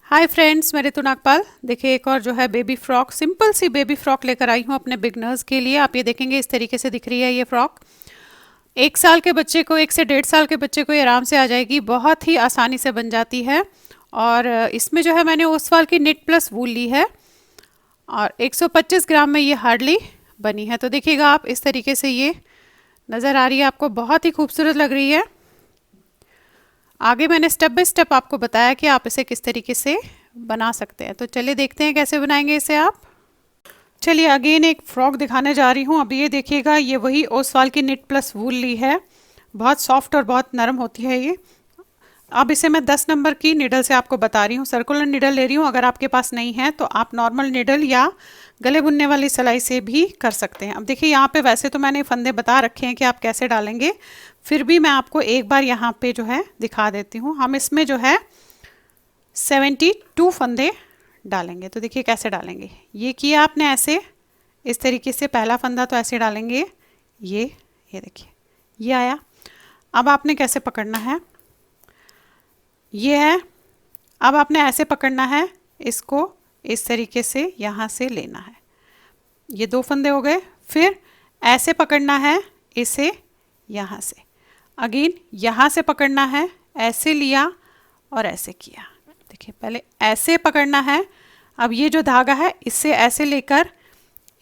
Hi friends, मैं ऋतु नागपाल। देखिए एक और जो है बेबी फ्रॉक, सिंपल सी बेबी फ्रॉक लेकर आई हूँ अपने बिगनर्स के लिए। आप ये देखेंगे इस तरीके से दिख रही है ये फ्रॉक। 1 साल के बच्चे को, 1 से 1.5 साल के बच्चे को ये आराम से आ जाएगी, बहुत ही आसानी से बन जाती है। और इसमें जो है मैंने ओसवाल की निट प्लस वूल ली है और 125 ग्राम में ये हार्डली बनी है। तो देखिएगा आप इस तरीके से ये नज़र आ रही है आपको, बहुत ही खूबसूरत लग रही है। आगे मैंने स्टेप बाय स्टेप आपको बताया कि आप इसे किस तरीके से बना सकते हैं। तो चलिए देखते हैं कैसे बनाएंगे इसे आप। चलिए अगेन एक फ्रॉक दिखाने जा रही हूँ। अब ये देखिएगा, ये वही ओसवाल की निट प्लस वूल ली है, बहुत सॉफ्ट और बहुत नरम होती है ये। अब इसे मैं 10 नंबर की निडल से आपको बता रही हूँ, सर्कुलर निडल ले रही हूँ। अगर आपके पास नहीं है तो आप नॉर्मल निडल या गले बुनने वाली सिलाई से भी कर सकते हैं। अब देखिए यहाँ पे वैसे तो मैंने फंदे बता रखे हैं कि आप कैसे डालेंगे, फिर भी मैं आपको एक बार यहाँ पे जो है दिखा देती हूँ। हम इसमें जो है 72 फंदे डालेंगे। तो देखिए कैसे डालेंगे। ये किया आपने ऐसे, इस तरीके से पहला फंदा तो ऐसे डालेंगे, ये देखिए ये आया। अब आपने कैसे पकड़ना है, ये है। अब आपने ऐसे पकड़ना है, इसको इस तरीके से यहाँ से लेना है। ये 2 फंदे हो गए। फिर ऐसे पकड़ना है इसे यहाँ से, अगेन यहाँ से पकड़ना है, ऐसे लिया और ऐसे किया। देखिए पहले ऐसे पकड़ना है, अब ये जो धागा है इससे ऐसे लेकर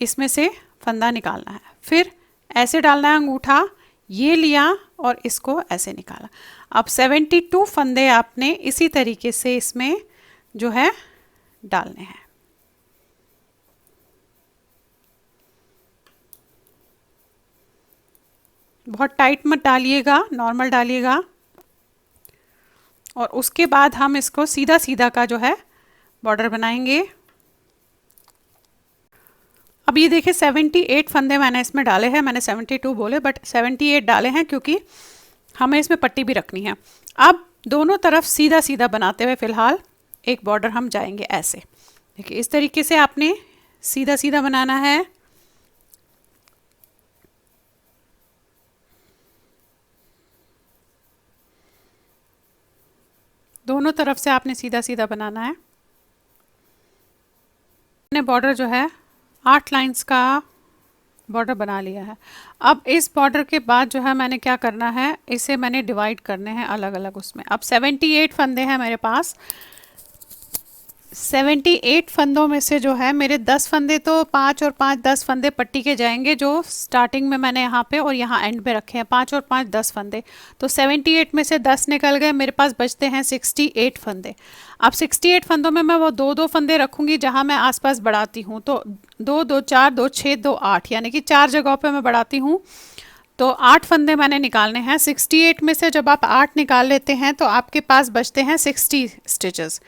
इसमें से फंदा निकालना है। फिर ऐसे डालना है अंगूठा, ये लिया और इसको ऐसे निकाला। अब 72 फंदे आपने इसी तरीके से इसमें जो है डालने हैं। बहुत टाइट मत डालिएगा, नॉर्मल डालिएगा। और उसके बाद हम इसको सीधा सीधा का जो है बॉर्डर बनाएंगे। अब ये देखिए 78 फंदे मैंने इसमें डाले हैं। मैंने 72 बोले बट 78 डाले हैं क्योंकि हमें इसमें पट्टी भी रखनी है। अब दोनों तरफ सीधा सीधा बनाते हुए फिलहाल एक बॉर्डर हम जाएंगे ऐसे। देखिए इस तरीके से आपने सीधा सीधा बनाना है। दोनों तरफ से आपने सीधा सीधा बनाना है। मैंने बॉर्डर जो है 8 लाइंस का बॉर्डर बना लिया है। अब इस बॉर्डर के बाद जो है मैंने क्या करना है, इसे मैंने डिवाइड करने हैं अलग अलग उसमें। अब 78 फंदे हैं मेरे पास। 78 फंदों में से जो है मेरे 10 फंदे तो 5 और 5 10 फंदे पट्टी के जाएंगे, जो स्टार्टिंग में मैंने यहाँ पे और यहाँ एंड पे रखे हैं। 5 और 5 10 फंदे, तो 78 में से 10 निकल गए, मेरे पास बचते हैं 68 फंदे। अब 68 फंदों में मैं वो 2-2 फंदे रखूँगी जहाँ मैं आसपास बढ़ाती हूँ। तो 2 2 4 2 6 2 8, यानी कि 4 जगहों पर मैं बढ़ाती हूँ। तो 8 फंदे मैंने निकालने हैं। 68 में से जब आप 8 निकाल लेते हैं तो आपके पास बचते हैं 60 स्टिचेस।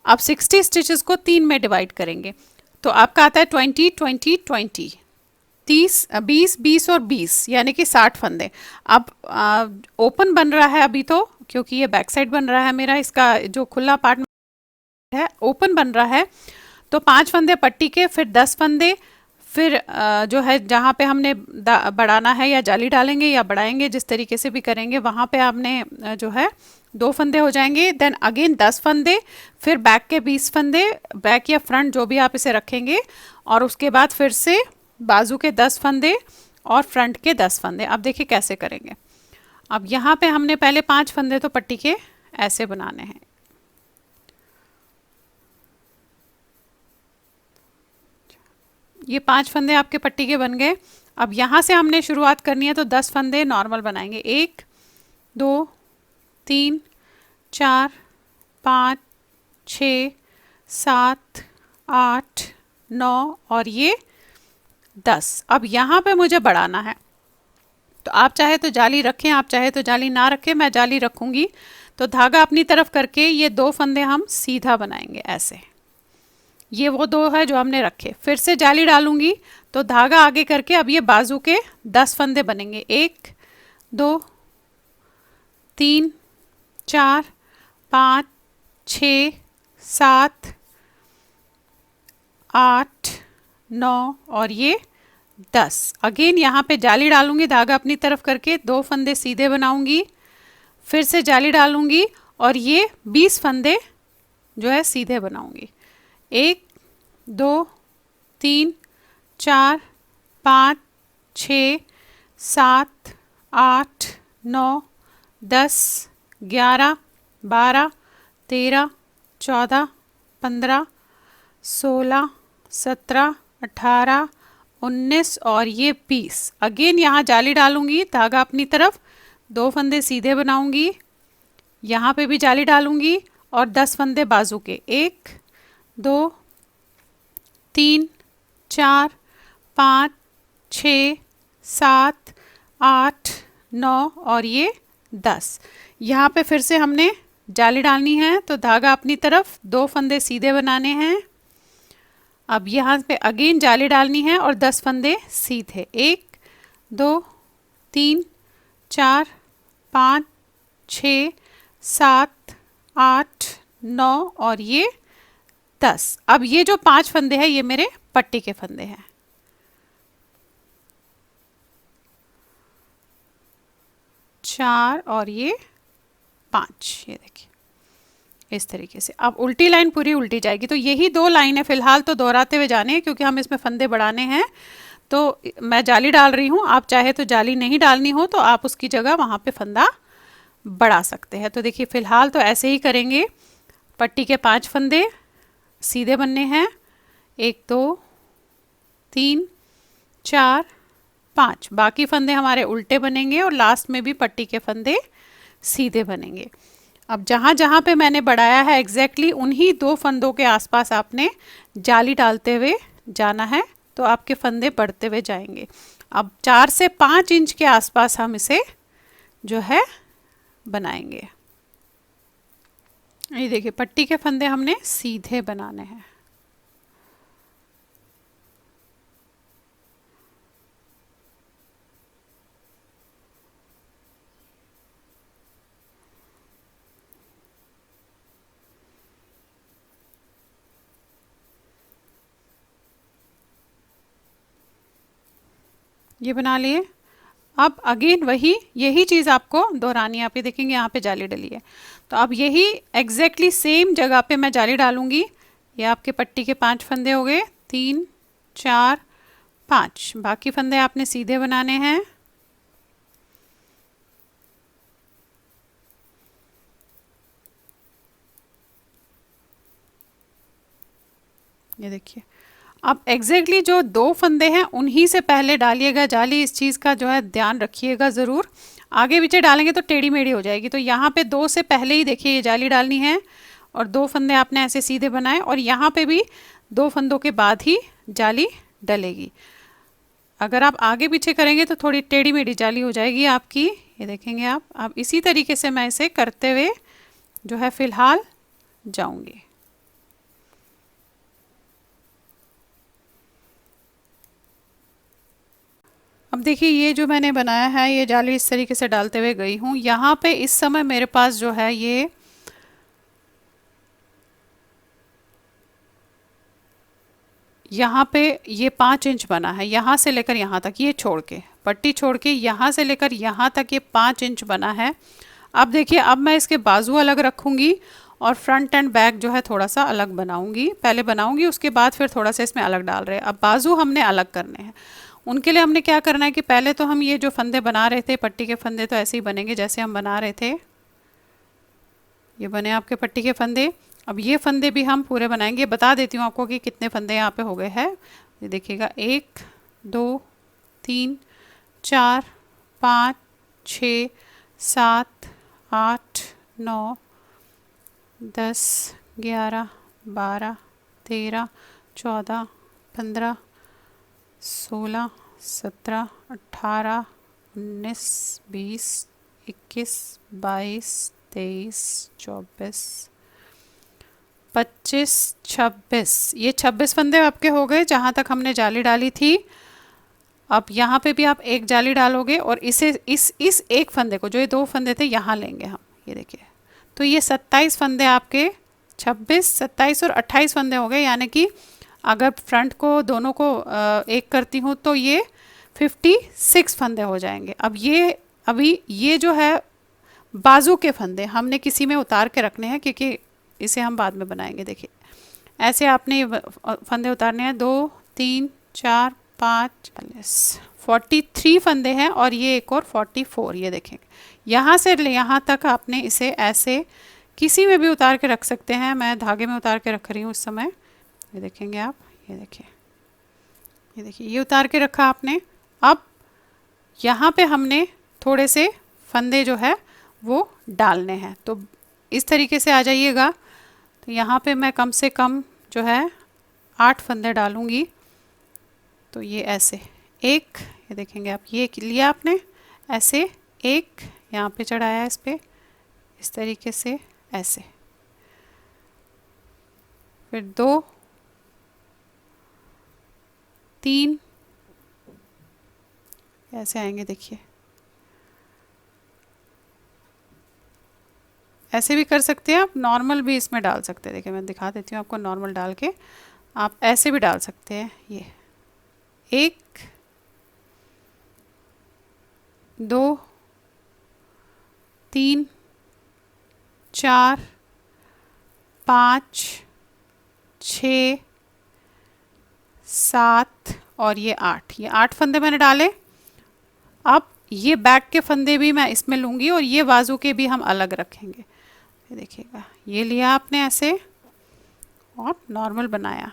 अब 60 स्टिचेस को 3 में डिवाइड करेंगे तो आपका आता है 20 20 20, 30 20 20 और 20, यानी कि 60 फंदे। अब ओपन बन रहा है अभी तो, क्योंकि ये बैक साइड बन रहा है मेरा, इसका जो खुला पार्ट है ओपन बन रहा है। तो 5 फंदे पट्टी के, फिर 10 फंदे, फिर जो है जहाँ पे हमने बढ़ाना है या जाली डालेंगे या बढ़ाएंगे, जिस तरीके से भी करेंगे, वहाँ पे आपने जो है 2 फंदे हो जाएंगे। देन अगेन 10 फंदे, फिर बैक के 20 फंदे, बैक या फ्रंट जो भी आप इसे रखेंगे। और उसके बाद फिर से बाजू के 10 फंदे और फ्रंट के 10 फंदे। अब देखिए कैसे करेंगे। अब यहाँ पे हमने पहले 5 फंदे तो पट्टी के ऐसे बनाने हैं। ये 5 फंदे आपके पट्टी के बन गए। अब यहाँ से हमने शुरुआत करनी है तो 10 फंदे नॉर्मल बनाएंगे। 1 2 3 4 5 6 7 8 9 और ये 10। अब यहाँ पे मुझे बढ़ाना है, तो आप चाहे तो जाली रखें, आप चाहे तो जाली ना रखें। मैं जाली रखूँगी। तो धागा अपनी तरफ करके ये 2 फंदे हम सीधा बनाएंगे ऐसे। ये वो 2 है जो हमने रखे। फिर से जाली डालूंगी तो धागा आगे करके अब ये बाजू के 10 फंदे बनेंगे। 1 2 3 4 5 6 7 8 9 और ये 10। अगेन यहाँ पे जाली डालूंगी, धागा अपनी तरफ करके 2 फंदे सीधे बनाऊंगी, फिर से जाली डालूंगी और ये 20 फंदे जो है सीधे बनाऊंगी। 1 2 3 4 5 6 7 8 9 10 11 12 13 14 15 16 17 18 19 और ये 20। अगेन यहाँ जाली डालूंगी, धागा अपनी तरफ, 2 फंदे सीधे बनाऊंगी, यहाँ पे भी जाली डालूंगी और 10 फंदे बाजू के। 1 2 3 4 5 6 7 8 9 और ये 10। यहाँ पे फिर से हमने जाली डालनी है, तो धागा अपनी तरफ, 2 फंदे सीधे बनाने हैं। अब यहाँ पे अगेन जाली डालनी है और 10 फंदे सीधे। 1 2 3 4 5 6 7 8 9 और ये 10। अब ये जो 5 फंदे हैं ये मेरे पट्टी के फंदे हैं। 4 और ये 5, ये देखिए इस तरीके से। अब उल्टी लाइन पूरी उल्टी जाएगी, तो यही 2 लाइन है फिलहाल तो दोहराते हुए जाने हैं, क्योंकि हम इसमें फंदे बढ़ाने हैं। तो मैं जाली डाल रही हूँ, आप चाहे तो जाली नहीं डालनी हो तो आप उसकी जगह वहाँ पे फंदा बढ़ा सकते हैं। तो देखिए फिलहाल तो ऐसे ही करेंगे। पट्टी के 5 फंदे सीधे बनने हैं, 1 2 3 4 5, बाकी फंदे हमारे उल्टे बनेंगे और लास्ट में भी पट्टी के फंदे सीधे बनेंगे। अब जहाँ जहाँ पे मैंने बढ़ाया है एग्जैक्टली उन्हीं 2 फंदों के आसपास आपने जाली डालते हुए जाना है, तो आपके फंदे बढ़ते हुए जाएंगे। अब 4 से 5 इंच के आसपास हम इसे जो है बनाएंगे। ये देखिए पट्टी के फंदे हमने सीधे बनाने हैं। ये बना लिए। अब अगेन वही यही चीज़ आपको दोहरानी है। आप ये देखेंगे यहाँ पे जाली डली है, तो अब यही एग्जैक्टली सेम जगह पे मैं जाली डालूंगी। ये आपके पट्टी के 5 फंदे हो गए, 3 4 5, बाकी फंदे आपने सीधे बनाने हैं। ये देखिए अब एग्जैक्टली जो 2 फंदे हैं उन्हीं से पहले डालिएगा जाली। इस चीज़ का जो है ध्यान रखिएगा ज़रूर, आगे पीछे डालेंगे तो टेढ़ी मेढ़ी हो जाएगी। तो यहाँ पे 2 से पहले ही देखिए ये जाली डालनी है और 2 फंदे आपने ऐसे सीधे बनाए और यहाँ पे भी 2 फंदों के बाद ही जाली डलेगी। अगर आप आगे पीछे करेंगे तो थोड़ी टेढ़ी मेढ़ी जाली हो जाएगी आपकी। ये देखेंगे आप। अब इसी तरीके से मैं इसे करते हुए जो है फ़िलहाल जाऊँगी। अब देखिए ये जो मैंने बनाया है ये जाली इस तरीके से डालते हुए गई हूँ। यहाँ पे इस समय मेरे पास जो है ये यहाँ पे ये 5 इंच बना है, यहाँ से लेकर यहाँ तक, ये छोड़ के पट्टी छोड़ के यहाँ से लेकर यहाँ तक ये 5 इंच बना है। अब देखिए अब मैं इसके बाजू अलग रखूँगी और फ्रंट एंड बैक जो है थोड़ा सा अलग बनाऊँगी। पहले बनाऊँगी उसके बाद फिर थोड़ा सा इसमें अलग डाल रहे हैं। अब बाजू हमने अलग करने हैं। उनके लिए हमने क्या करना है कि पहले तो हम ये जो फंदे बना रहे थे पट्टी के फंदे तो ऐसे ही बनेंगे जैसे हम बना रहे थे। ये बने आपके पट्टी के फंदे। अब ये फंदे भी हम पूरे बनाएंगे। बता देती हूँ आपको कि कितने फंदे यहाँ पे हो गए हैं। ये देखिएगा 1 2 3 4 5 6 7 8 9 10 11 12 13 14 15 16 17 18 19 20 21 22 23 24 25 26, ये 26 फंदे आपके हो गए जहाँ तक हमने जाली डाली थी। अब यहाँ पे भी आप एक जाली डालोगे और इसे इस एक फंदे को, जो ये 2 फंदे थे, यहाँ लेंगे हम। ये देखिए तो ये 27 फंदे आपके 26 27 और 28 फंदे हो गए। यानी कि अगर फ्रंट को दोनों को एक करती हूँ तो ये 56 फंदे हो जाएंगे। अब ये अभी ये जो है बाजू के फंदे हमने किसी में उतार के रखने हैं, क्योंकि इसे हम बाद में बनाएंगे। देखिए ऐसे आपने ये फंदे उतारने हैं, 2 3 4 5 43 फंदे हैं और ये एक और 44। ये देखेंगे यहाँ से यहाँ तक आपने इसे ऐसे किसी में भी उतार के रख सकते हैं। मैं धागे में उतार के रख रही हूँ इस समय। ये देखेंगे आप, ये देखिए, ये देखिए, ये उतार के रखा आपने। अब यहाँ पे हमने थोड़े से फंदे जो है वो डालने हैं, तो इस तरीके से आ जाइएगा। तो यहाँ पे मैं कम से कम जो है 8 फंदे डालूँगी। तो ये ऐसे एक, ये देखेंगे आप, ये लिया आपने ऐसे, एक यहाँ पे चढ़ाया इस पे इस तरीके से ऐसे, फिर 2 3 ऐसे आएंगे। देखिए ऐसे भी कर सकते हैं आप, नॉर्मल भी इसमें डाल सकते हैं। देखिए मैं दिखा देती हूँ आपको, नॉर्मल डाल के आप ऐसे भी डाल सकते हैं। ये 1 2 3 4 5 6 7 और ये 8, ये 8 फंदे मैंने डाले। अब ये बैक के फंदे भी मैं इसमें लूँगी और ये बाजू के भी हम अलग रखेंगे। ये देखिएगा, ये लिया आपने ऐसे और नॉर्मल बनाया।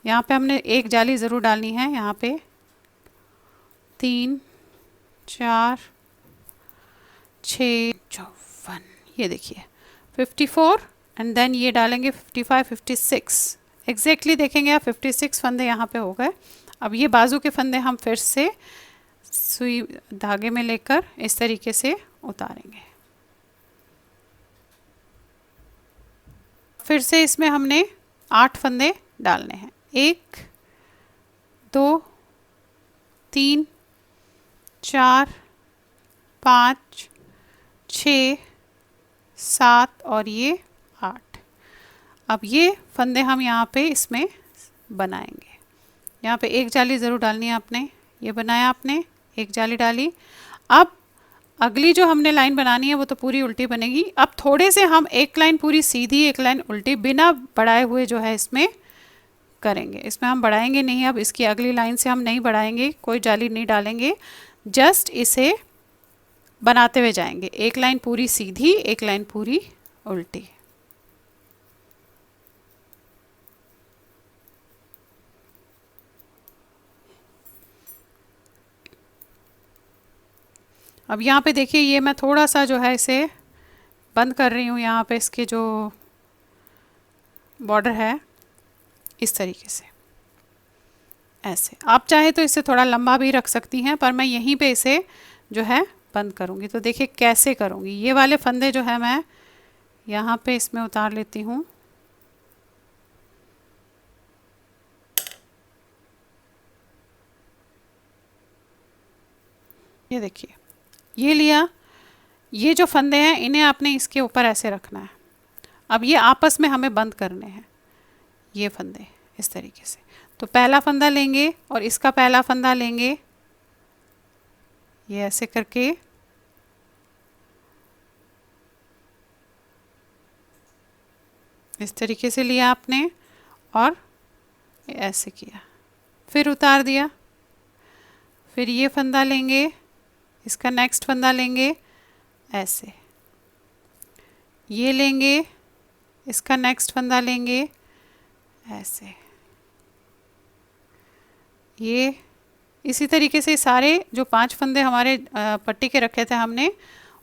यहाँ पे हमने एक जाली ज़रूर डालनी है। यहाँ पे 3 4 6 54, ये देखिए 54 एंड देन ये डालेंगे 55 56 एग्जैक्टली। देखेंगे आप 56 फंदे यहाँ पे हो गए। अब ये बाजू के फंदे हम फिर से सुई धागे में लेकर इस तरीके से उतारेंगे। फिर से इसमें हमने 8 फंदे डालने हैं, 1 2 3 4 5 6 7 और ये 8। अब ये फंदे हम यहाँ पे इसमें बनाएंगे। यहाँ पे एक जाली ज़रूर डालनी है आपने। ये बनाया आपने, एक जाली डाली। अब अगली जो हमने लाइन बनानी है वो तो पूरी उल्टी बनेगी। अब थोड़े से हम एक लाइन पूरी सीधी, एक लाइन उल्टी, बिना बढ़ाए हुए जो है इसमें करेंगे। इसमें हम बढ़ाएंगे नहीं, अब इसकी अगली लाइन से हम नहीं बढ़ाएंगे, कोई जाली नहीं डालेंगे, जस्ट इसे बनाते हुए जाएंगे। एक लाइन पूरी सीधी, एक लाइन पूरी उल्टी। अब यहाँ पे देखिए, ये मैं थोड़ा सा जो है इसे बंद कर रही हूँ। यहाँ पे इसके जो बॉर्डर है इस तरीके से ऐसे। आप चाहे तो इसे थोड़ा लंबा भी रख सकती हैं, पर मैं यहीं पे इसे जो है बंद करूँगी। तो देखिए कैसे करूँगी। ये वाले फंदे जो है मैं यहाँ पे इसमें उतार लेती हूँ। ये देखिए, ये लिया। ये जो फंदे हैं इन्हें आपने इसके ऊपर ऐसे रखना है। अब ये आपस में हमें बंद करने हैं, ये फंदे इस तरीके से। तो पहला फंदा लेंगे और इसका पहला फंदा लेंगे, ये ऐसे करके इस तरीके से लिया आपने और ऐसे किया, फिर उतार दिया। फिर ये फंदा लेंगे, इसका नेक्स्ट फंदा लेंगे ऐसे, ये लेंगे, इसका नेक्स्ट फंदा लेंगे ऐसे, ये इसी तरीके से सारे जो 5 फंदे हमारे पट्टी के रखे थे हमने,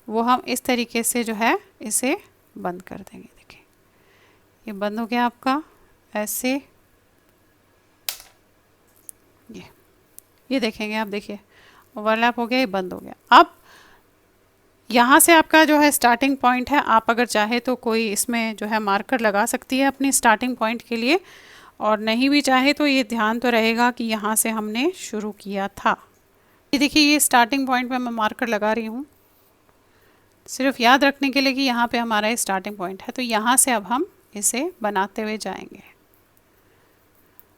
वो हम इस तरीके से जो है इसे बंद कर देंगे। देखिए ये बंद हो गया आपका ऐसे। ये देखेंगे आप, देखिए ओवरलैप हो गया, ये बंद हो गया। अब यहाँ से आपका जो है स्टार्टिंग पॉइंट है। आप अगर चाहे तो कोई इसमें जो है मार्कर लगा सकती है अपनी स्टार्टिंग पॉइंट के लिए, और नहीं भी चाहे तो ये ध्यान तो रहेगा कि यहाँ से हमने शुरू किया था। ये देखिए, ये स्टार्टिंग पॉइंट पे मैं मार्कर लगा रही हूँ, सिर्फ याद रखने के लिए कि यहाँ पे हमारा ये स्टार्टिंग पॉइंट है। तो यहाँ से अब हम इसे बनाते हुए जाएंगे।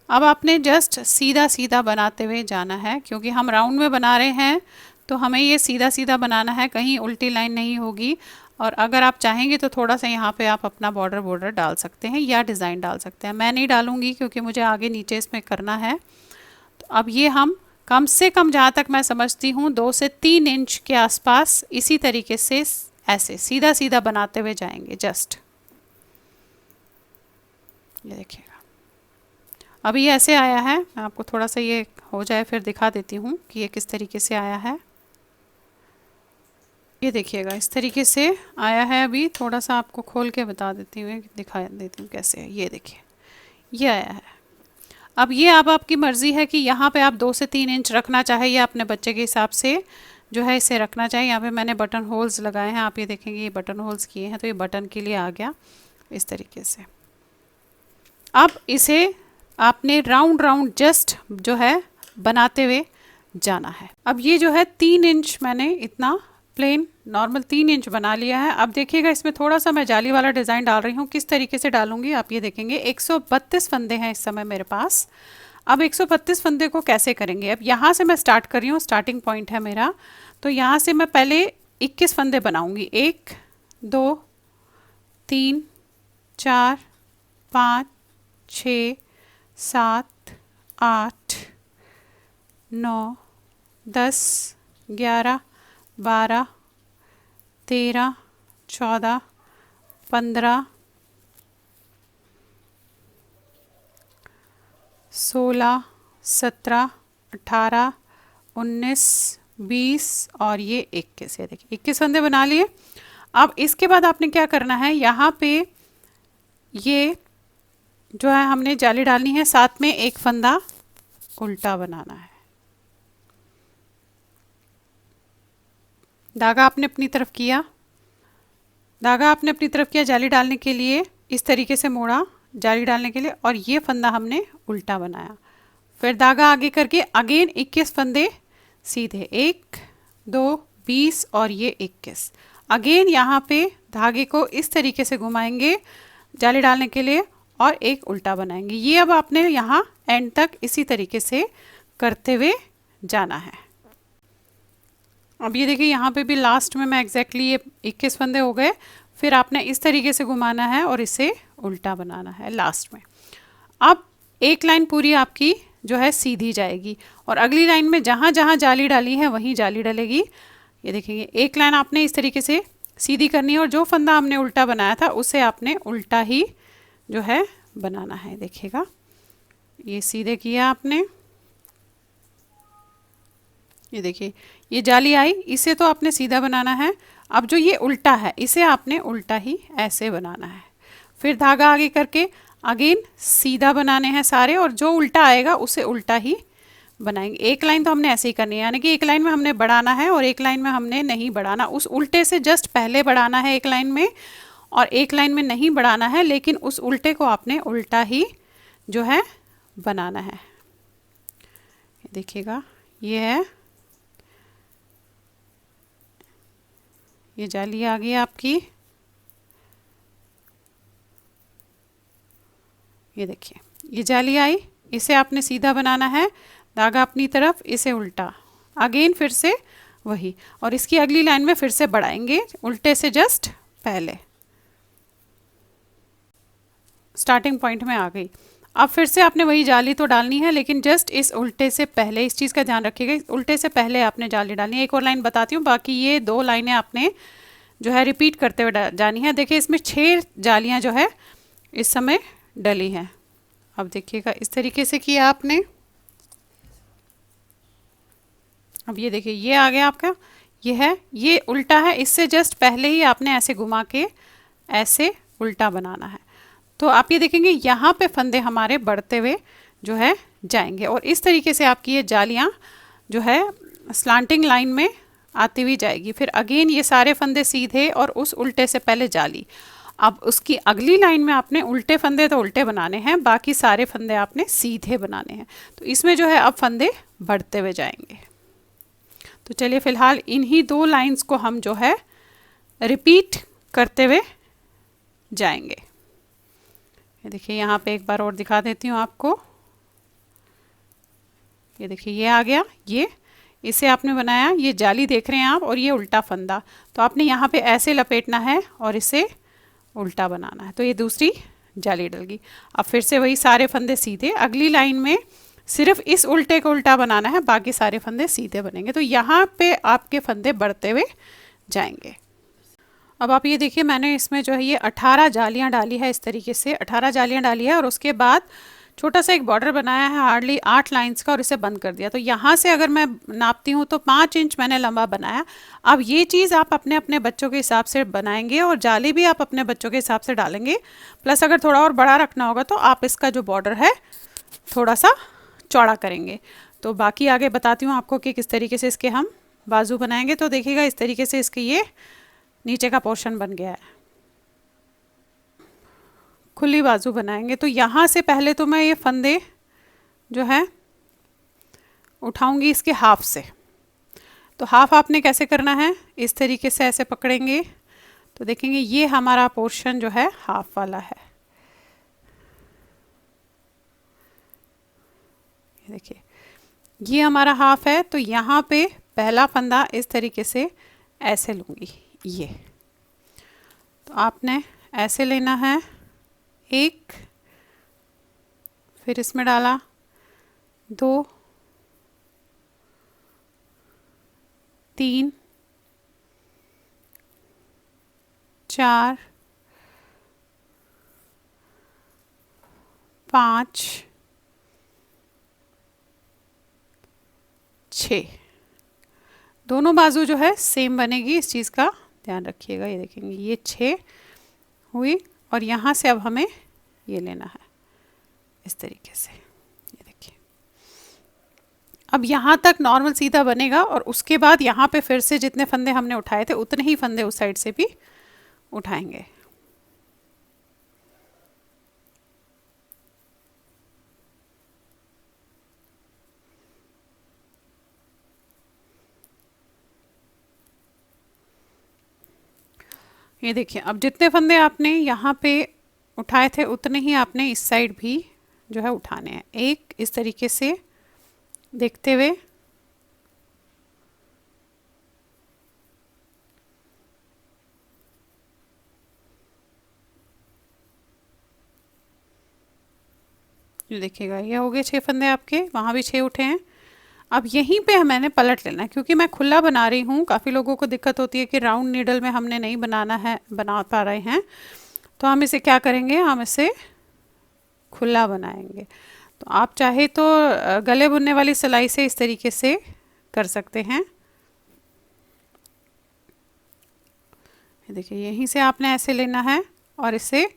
अब आपने जस्ट सीधा सीधा बनाते हुए जाना है, क्योंकि हम राउंड में बना रहे हैं तो हमें ये सीधा सीधा बनाना है, कहीं उल्टी लाइन नहीं होगी। और अगर आप चाहेंगे तो थोड़ा सा यहाँ पे आप अपना बॉर्डर डाल सकते हैं या डिज़ाइन डाल सकते हैं। मैं नहीं डालूँगी क्योंकि मुझे आगे नीचे इसमें करना है। तो अब ये हम कम से कम, जहाँ तक मैं समझती हूँ, 2 से 3 इंच के आसपास इसी तरीके से ऐसे सीधा सीधा बनाते हुए जाएंगे। जस्ट ये देखिएगा, अभी ये ऐसे आया है। मैं आपको थोड़ा सा ये हो जाए फिर दिखा देती हूँ कि ये किस तरीके से आया है। ये देखिएगा इस तरीके से आया है। अभी थोड़ा सा आपको खोल के बता देती हूँ, दिखा देती हूँ कैसे है। ये देखिए ये आया है। अब ये अब आपकी मर्ज़ी है कि यहाँ पे आप 2 से 3 इंच रखना चाहे या अपने बच्चे के हिसाब से जो है इसे रखना चाहिए। यहाँ पे मैंने बटन होल्स लगाए हैं, आप ये देखेंगे ये बटन होल्स किए हैं, तो ये बटन के लिए आ गया इस तरीके से। अब इसे आपने राउंड राउंड जस्ट जो है बनाते हुए जाना है। अब ये जो है 3 इंच मैंने इतना प्लेन नॉर्मल 3 इंच बना लिया है। अब देखिएगा इसमें थोड़ा सा मैं जाली वाला डिज़ाइन डाल रही हूँ। किस तरीके से डालूंगी आप ये देखेंगे। 132 फंदे हैं इस समय मेरे पास। अब 132 फंदे को कैसे करेंगे, अब यहाँ से मैं स्टार्ट कर रही हूँ, स्टार्टिंग पॉइंट है मेरा। तो यहाँ से मैं पहले 21 फंदे बनाऊँगी। 1 2 3 4 5 6 7 8 9 10 11 12 13 14 15 16 17 18 19 20 और ये 21। ये देखिए 21 फंदे बना लिए। अब इसके बाद आपने क्या करना है, यहाँ पे ये जो है हमने जाली डालनी है, साथ में एक फंदा उल्टा बनाना है। धागा आपने अपनी तरफ किया, जाली डालने के लिए इस तरीके से मोड़ा जाली डालने के लिए, और ये फंदा हमने उल्टा बनाया। फिर धागा आगे करके अगेन 21 फंदे सीधे, 1 2 20 और ये 21। अगेन यहाँ पे धागे को इस तरीके से घुमाएंगे जाली डालने के लिए और एक उल्टा बनाएंगे। ये अब आपने यहाँ एंड तक इसी तरीके से करते हुए जाना है। अब ये देखिए यहाँ पे भी लास्ट में मैं एग्जैक्टली ये 21 फंदे हो गए। फिर आपने इस तरीके से घुमाना है और इसे उल्टा बनाना है लास्ट में। अब एक लाइन पूरी आपकी जो है सीधी जाएगी और अगली लाइन में जहाँ जहाँ जाली डाली है वहीं जाली डलेगी। ये देखेंगे एक लाइन आपने इस तरीके से सीधी करनी है और जो फंदा हमने उल्टा बनाया था उसे आपने उल्टा ही जो है बनाना है। देखिएगा ये सीधे किया आपने, ये देखिए ये जाली आई, इसे तो आपने सीधा बनाना है। अब जो ये उल्टा है इसे आपने उल्टा ही ऐसे बनाना है। फिर धागा आगे करके अगेन सीधा बनाने हैं सारे, और जो उल्टा आएगा उसे उल्टा ही बनाएंगे। एक लाइन तो हमने ऐसे ही करनी है, यानी कि एक लाइन में हमने बढ़ाना है और एक लाइन में हमने नहीं बढ़ाना। उस उल्टे से जस्ट पहले बढ़ाना है एक लाइन में, और एक लाइन में नहीं बढ़ाना है, लेकिन उस उल्टे को आपने उल्टा ही जो है बनाना है। देखिएगा ये है, ये जाली आ गई आपकी। ये देखिए ये जाली आई, इसे आपने सीधा बनाना है, धागा अपनी तरफ, इसे उल्टा, अगेन फिर से वही, और इसकी अगली लाइन में फिर से बढ़ाएंगे उल्टे से जस्ट पहले। स्टार्टिंग पॉइंट में आ गई। अब फिर से आपने वही जाली तो डालनी है, लेकिन जस्ट इस उल्टे से पहले, इस चीज़ का ध्यान रखिएगा, उल्टे से पहले आपने जाली डालनी है। एक और लाइन बताती हूँ, बाकी ये 2 लाइनें आपने जो है रिपीट करते हुए जानी है। देखिए इसमें 6 जालियाँ जो है इस समय डली हैं। अब देखिएगा इस तरीके से किया आपने। अब ये देखिए ये आ गया आपका, ये है, ये उल्टा है, इससे जस्ट पहले ही आपने ऐसे घुमा के ऐसे उल्टा बनाना है। तो आप ये देखेंगे यहाँ पे फंदे हमारे बढ़ते हुए जो है जाएंगे, और इस तरीके से आपकी ये जालियाँ जो है स्लांटिंग लाइन में आती हुई जाएगी। फिर अगेन ये सारे फंदे सीधे और उस उल्टे से पहले जाली। अब उसकी अगली लाइन में आपने उल्टे फंदे तो उल्टे बनाने हैं, बाकी सारे फंदे आपने सीधे बनाने हैं। तो इसमें जो है अब फंदे बढ़ते हुए जाएंगे। तो चलिए फ़िलहाल इन्हीं 2 लाइंस को हम जो है रिपीट करते हुए जाएंगे। ये देखिए यहाँ पे एक बार और दिखा देती हूँ आपको। ये देखिए ये आ गया, ये इसे आपने बनाया, ये जाली देख रहे हैं आप, और ये उल्टा फंदा, तो आपने यहाँ पे ऐसे लपेटना है और इसे उल्टा बनाना है, तो ये दूसरी जाली डल गई। अब फिर से वही सारे फंदे सीधे, अगली लाइन में सिर्फ इस उल्टे को उल्टा बनाना है, बाकी सारे फंदे सीधे बनेंगे। तो यहाँ पे आपके फंदे बढ़ते हुए जाएंगे। अब आप ये देखिए, मैंने इसमें जो है ये 18 जालियाँ डाली है, इस तरीके से 18 जालियाँ डाली है, और उसके बाद छोटा सा एक बॉर्डर बनाया है हार्डली 8 लाइंस का, और इसे बंद कर दिया। तो यहाँ से अगर मैं नापती हूँ तो 5 इंच मैंने लंबा बनाया। अब ये चीज़ आप अपने अपने बच्चों के हिसाब से बनाएंगे, और जाली भी आप अपने बच्चों के हिसाब से डालेंगे। प्लस अगर थोड़ा और बड़ा रखना होगा तो आप इसका जो बॉर्डर है थोड़ा सा चौड़ा करेंगे। तो बाकी आगे बताती हूँ आपको कि किस तरीके से इसके हम बाजू बनाएंगे। तो देखिएगा इस तरीके से इसके ये नीचे का पोर्शन बन गया है, खुली बाजू बनाएंगे। तो यहाँ से पहले तो मैं ये फंदे जो है उठाऊंगी इसके हाफ से। तो हाफ आपने कैसे करना है, इस तरीके से ऐसे पकड़ेंगे, तो देखेंगे ये हमारा पोर्शन जो है हाफ वाला है। ये देखिए ये हमारा हाफ है। तो यहाँ पे पहला फंदा इस तरीके से ऐसे लूँगी ये, तो आपने ऐसे लेना है, एक, फिर इसमें डाला 2, 3, 4, 5, 6। दोनों बाजू जो है सेम बनेगी, इस चीज़ का ध्यान रखिएगा। ये देखेंगे ये 6 हुई, और यहाँ से अब हमें ये लेना है इस तरीके से। ये देखिए अब यहाँ तक नॉर्मल सीधा बनेगा, और उसके बाद यहाँ पे फिर से जितने फंदे हमने उठाए थे उतने ही फंदे उस साइड से भी उठाएंगे। ये देखिए अब जितने फंदे आपने यहाँ पे उठाए थे उतने ही आपने इस साइड भी जो है उठाने हैं, एक इस तरीके से देखते हुए। ये देखिएगा ये हो गए 6 फंदे आपके, वहाँ भी 6 उठे हैं। अब यहीं पे मैंने पलट लेना है, क्योंकि मैं खुला बना रही हूँ। काफ़ी लोगों को दिक्कत होती है कि राउंड नीडल में हमने नहीं बनाना है, बना पा रहे हैं, तो हम इसे क्या करेंगे, हम इसे खुला बनाएंगे। तो आप चाहे तो गले बुनने वाली सिलाई से इस तरीके से कर सकते हैं। देखिए यहीं से आपने ऐसे लेना है और इसे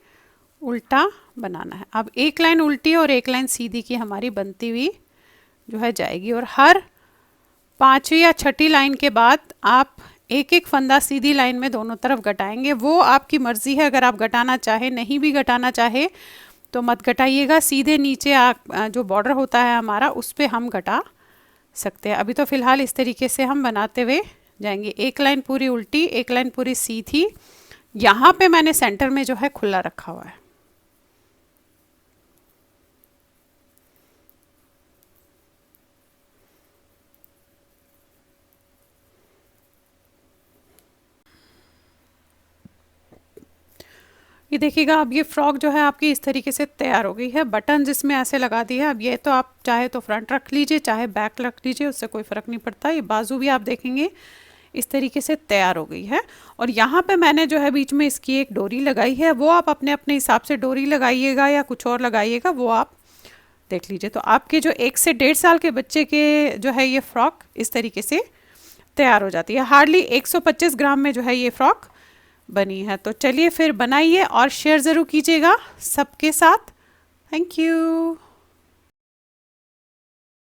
उल्टा बनाना है। अब एक लाइन उल्टी और एक लाइन सीधी की हमारी बनती हुई जो है जाएगी, और हर 5वीं या 6ठी लाइन के बाद आप एक एक फंदा सीधी लाइन में दोनों तरफ घटाएंगे। वो आपकी मर्ज़ी है, अगर आप घटाना चाहे, नहीं भी घटाना चाहे तो मत घटाइएगा। सीधे नीचे जो बॉर्डर होता है हमारा उस पर हम घटा सकते हैं। अभी तो फ़िलहाल इस तरीके से हम बनाते हुए जाएंगे। एक लाइन पूरी उल्टी, एक लाइन पूरी सीधी। यहाँ पे मैंने सेंटर में जो है खुला रखा हुआ है। ये देखिएगा अब ये फ्रॉक जो है आपकी इस तरीके से तैयार हो गई है। बटन जिसमें ऐसे लगा दिए है। अब ये तो आप चाहे तो फ्रंट रख लीजिए, चाहे बैक रख लीजिए, उससे कोई फ़र्क नहीं पड़ता। ये बाजू भी आप देखेंगे इस तरीके से तैयार हो गई है। और यहाँ पे मैंने जो है बीच में इसकी एक डोरी लगाई है, वो आप अपने अपने हिसाब से डोरी लगाइएगा या कुछ और लगाइएगा, वो आप देख लीजिए। तो आपके जो 1 से 1.5 साल के बच्चे के जो है ये फ़्रॉक इस तरीके से तैयार हो जाती है। हार्डली 125 ग्राम में जो है ये फ़्रॉक बनी है। तो चलिए फिर बनाइए और शेयर ज़रूर कीजिएगा सबके साथ। Thank you.